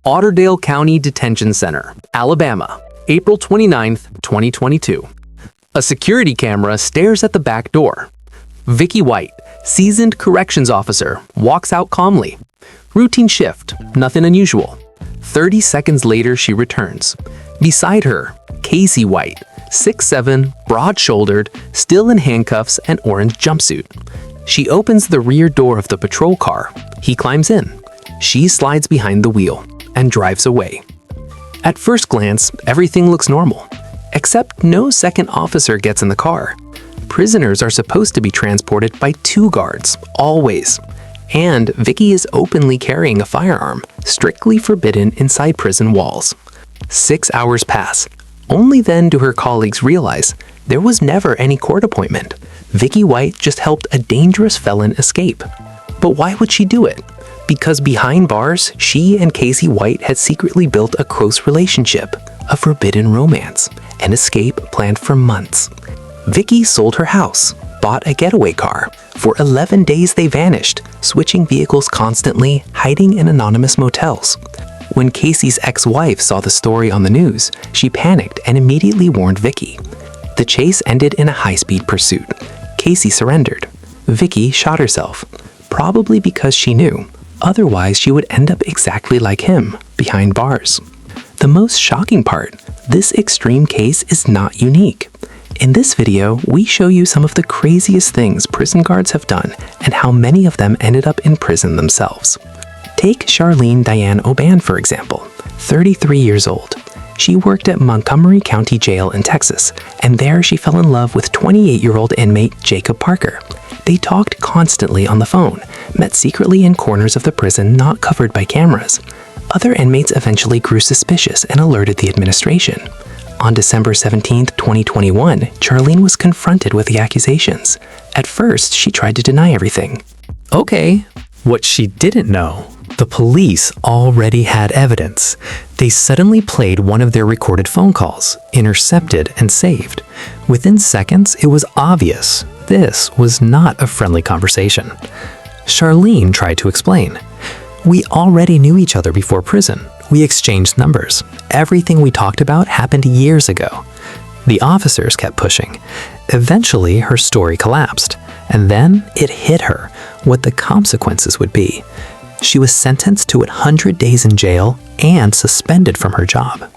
Lauderdale County Detention Center, Alabama, April 29, 2022. A security camera stares at the back door. Vicky White, seasoned corrections officer, walks out calmly. Routine shift, nothing unusual. 30 seconds later, she returns. Beside her, Casey White, 6'7", broad-shouldered, still in handcuffs and orange jumpsuit. She opens the rear door of the patrol car. He climbs in. She slides behind the wheel and drives away. At first glance, everything looks normal, except no second officer gets in the car. Prisoners are supposed to be transported by 2 guards, always. And Vicky is openly carrying a firearm, strictly forbidden inside prison walls. 6 hours pass. Only then do her colleagues realize there was never any court appointment. Vicky White just helped a dangerous felon escape. But why would she do it? Because behind bars, she and Casey White had secretly built a close relationship, a forbidden romance, an escape planned for months. Vicky sold her house, bought a getaway car. For 11 days they vanished, switching vehicles constantly, hiding in anonymous motels. When Casey's ex-wife saw the story on the news, she panicked and immediately warned Vicky. The chase ended in a high-speed pursuit. Casey surrendered. Vicky shot herself, probably because she knew. Otherwise, she would end up exactly like him, behind bars. The most shocking part, this extreme case is not unique. In this video, we show you some of the craziest things prison guards have done and how many of them ended up in prison themselves. Take Charlene Diane Oban, for example, 33 years old. She worked at Montgomery County Jail in Texas, and there she fell in love with 28-year-old inmate Jacob Parker. They talked constantly on the phone, met secretly in corners of the prison not covered by cameras. Other inmates eventually grew suspicious and alerted the administration. On December 17, 2021, Charlene was confronted with the accusations. At first, she tried to deny everything. Okay, what she didn't know, the police already had evidence. They suddenly played one of their recorded phone calls, intercepted and saved. Within seconds, it was obvious this was not a friendly conversation. Charlene tried to explain. We already knew each other before prison. We exchanged numbers. Everything we talked about happened years ago. The officers kept pushing. Eventually, her story collapsed. And then it hit her what the consequences would be. She was sentenced to 100 days in jail and suspended from her job.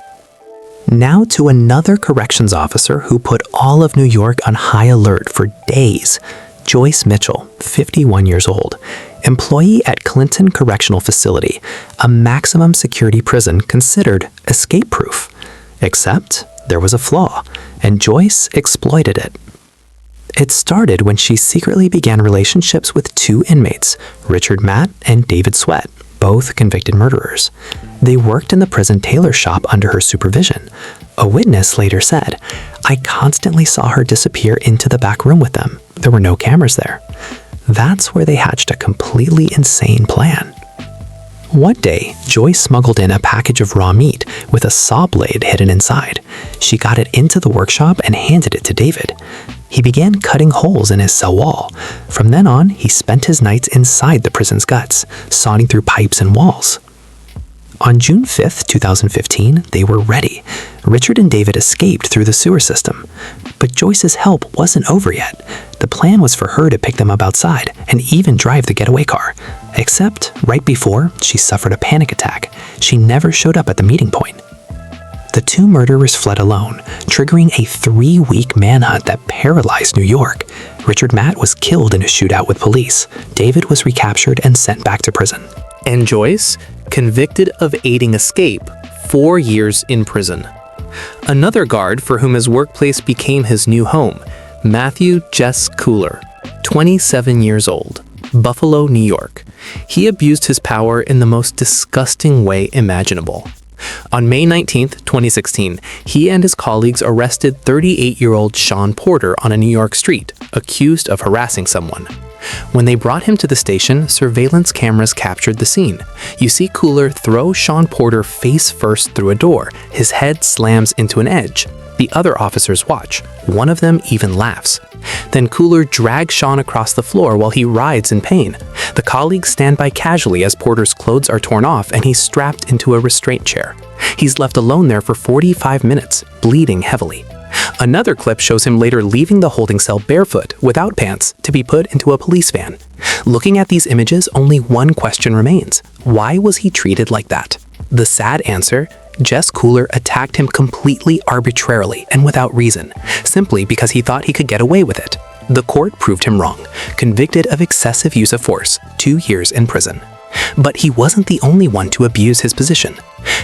Now to another corrections officer who put all of New York on high alert for days. Joyce Mitchell, 51 years old, employee at Clinton Correctional Facility, a maximum security prison considered escape-proof. Except there was a flaw, and Joyce exploited it. It started when she secretly began relationships with 2 inmates, Richard Matt and David Sweat, both convicted murderers. They worked in the prison tailor shop under her supervision. A witness later said, "I constantly saw her disappear into the back room with them. There were no cameras there." That's where they hatched a completely insane plan. One day, Joyce smuggled in a package of raw meat with a saw blade hidden inside. She got it into the workshop and handed it to David. He began cutting holes in his cell wall. From then on, he spent his nights inside the prison's guts, sawing through pipes and walls. On June 5, 2015, they were ready. Richard and David escaped through the sewer system. But Joyce's help wasn't over yet. The plan was for her to pick them up outside and even drive the getaway car. Except, right before, she suffered a panic attack. She never showed up at the meeting point. The 2 murderers fled alone, triggering a 3-week manhunt that paralyzed New York. Richard Matt was killed in a shootout with police. David was recaptured and sent back to prison. And Joyce, convicted of aiding escape, 4 years in prison. Another guard for whom his workplace became his new home, Matthew Jess Cooler, 27 years old, Buffalo, New York. He abused his power in the most disgusting way imaginable. On May 19, 2016, he and his colleagues arrested 38-year-old Sean Porter on a New York street, accused of harassing someone. When they brought him to the station, surveillance cameras captured the scene. You see Cooler throw Sean Porter face first through a door. His head slams into an edge. The other officers watch. One of them even laughs. Then Cooler drags Sean across the floor while he writhes in pain. The colleagues stand by casually as Porter's clothes are torn off and he's strapped into a restraint chair. He's left alone there for 45 minutes, bleeding heavily. Another clip shows him later leaving the holding cell barefoot, without pants, to be put into a police van. Looking at these images, only one question remains. Why was he treated like that? The sad answer: Jess Cooler attacked him completely arbitrarily and without reason, simply because he thought he could get away with it. The court proved him wrong, convicted of excessive use of force, 2 years in prison. But he wasn't the only one to abuse his position.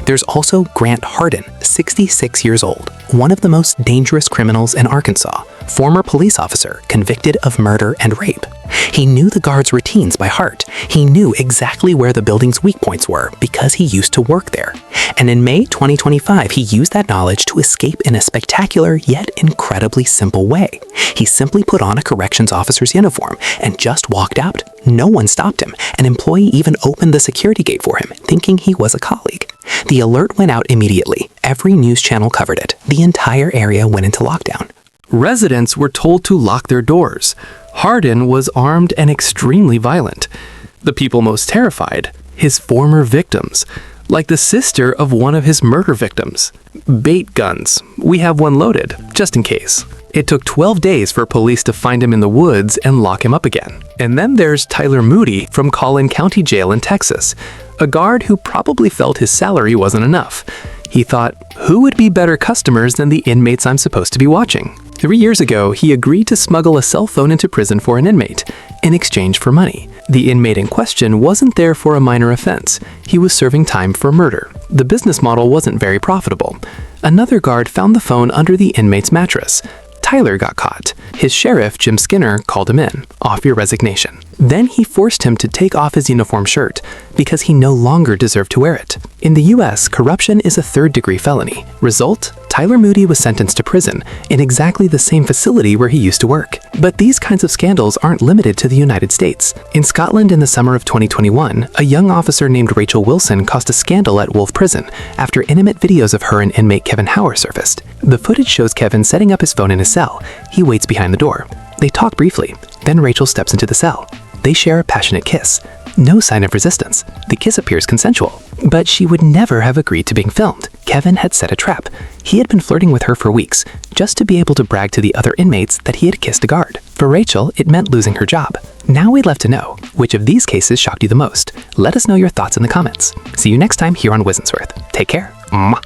There's also Grant Hardin, 66 years old, one of the most dangerous criminals in Arkansas, former police officer convicted of murder and rape. He knew the guards' routines by heart. He knew exactly where the building's weak points were because he used to work there. And in May 2025, he used that knowledge to escape in a spectacular yet incredibly simple way. He simply put on a corrections officer's uniform and just walked out. No one stopped him. An employee even opened the security gate for him, thinking he was a colleague. The alert went out immediately. Every news channel covered it. The entire area went into lockdown. Residents were told to lock their doors. Hardin was armed and extremely violent. The people most terrified: his former victims, like the sister of one of his murder victims. Bait guns. We have one loaded, just in case. It took 12 days for police to find him in the woods and lock him up again. And then there's Tyler Moody from Collin County Jail in Texas, a guard who probably felt his salary wasn't enough. He thought, who would be better customers than the inmates I'm supposed to be watching? 3 years ago, he agreed to smuggle a cell phone into prison for an inmate, in exchange for money. The inmate in question wasn't there for a minor offense. He was serving time for murder. The business model wasn't very profitable. Another guard found the phone under the inmate's mattress. Tyler got caught. His sheriff, Jim Skinner, called him in. Off your resignation. Then he forced him to take off his uniform shirt because he no longer deserved to wear it. In the US, corruption is a third-degree felony. Result: Tyler Moody was sentenced to prison in exactly the same facility where he used to work. But these kinds of scandals aren't limited to the United States. In Scotland in the summer of 2021, a young officer named Rachel Wilson caused a scandal at Wolf Prison after intimate videos of her and inmate Kevin Hauer surfaced. The footage shows Kevin setting up his phone in his cell. He waits behind the door. They talk briefly. Then Rachel steps into the cell. They share a passionate kiss. No sign of resistance. The kiss appears consensual. But she would never have agreed to being filmed. Kevin had set a trap. He had been flirting with her for weeks, just to be able to brag to the other inmates that he had kissed a guard. For Rachel, it meant losing her job. Now we'd love to know, which of these cases shocked you the most? Let us know your thoughts in the comments. See you next time here on Wisensworth. Take care. Mwah.